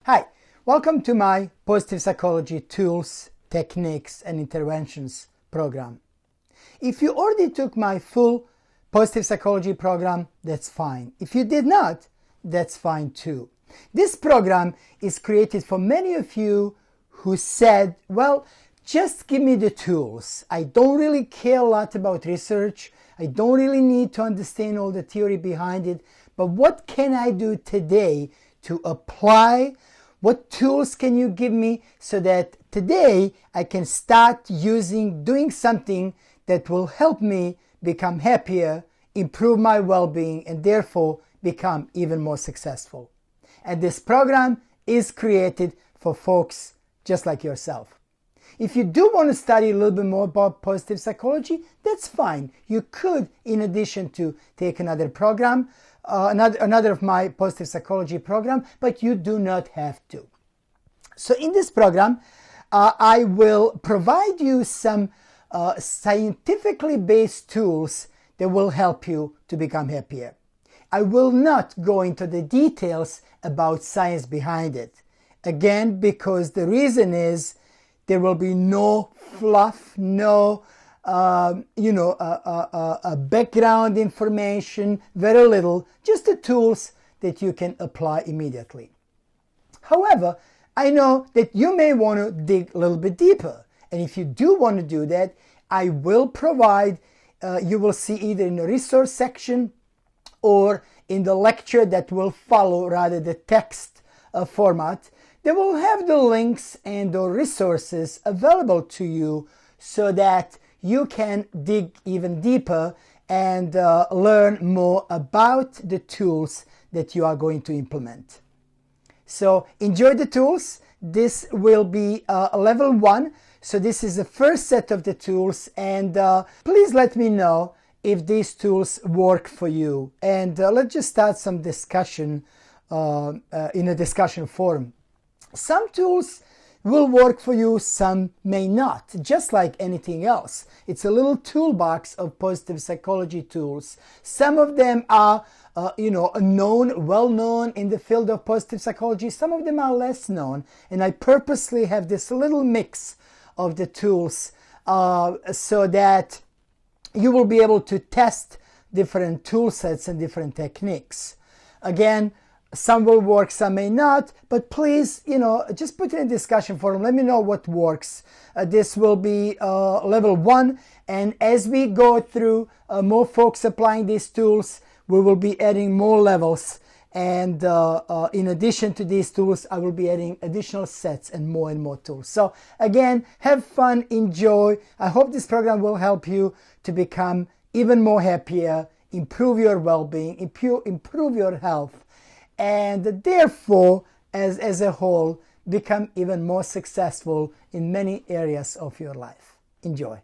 Hi, welcome to my Positive Psychology Tools, Techniques and Interventions program. If you already took my full Positive Psychology program, that's fine. If you did not, that's fine too. This program is created for many of you who said, well, just give me the tools. I don't really care a lot about research. I don't really need to understand all the theory behind it. But what can I do today to apply? What tools can you give me so that today I can start doing something that will help me become happier, improve my well-being, and therefore become even more successful? And this program is created for folks just like yourself. If you do want to study a little bit more about positive psychology, that's fine. You could, in addition to take another program, another of my positive psychology program, but you do not have to. So in this program, I will provide you some scientifically based tools that will help you to become happier. I will not go into the details about science behind it. Again, because the reason is there will be no fluff, no background information, very little, just the tools that you can apply immediately. However, I know that you may want to dig a little bit deeper. And if you do want to do that, I will provide, you will see either in the resource section or in the lecture that will follow, rather the text format, they will have the links and the resources available to you so that you can dig even deeper and learn more about the tools that you are going to implement. So enjoy the tools. This will be level 1. So this is the first set of the tools, and please let me know if these tools work for you. And let's just start some discussion in a discussion forum. Some tools will work for you, some may not, just like anything else. It's a little toolbox of positive psychology tools. Some of them are well known in the field of positive psychology. Some of them are less known, and I purposely have this little mix of the tools so that you will be able to test different tool sets and different techniques. Again, some will work, some may not, but please, just put it in discussion forum. Let me know what works. This will be level 1, and as we go through more folks applying these tools, we will be adding more levels. And in addition to these tools, I will be adding additional sets and more tools. So again, have fun, enjoy. I hope this program will help you to become even more happier, improve your well-being, improve your health, and therefore, as a whole, become even more successful in many areas of your life. Enjoy.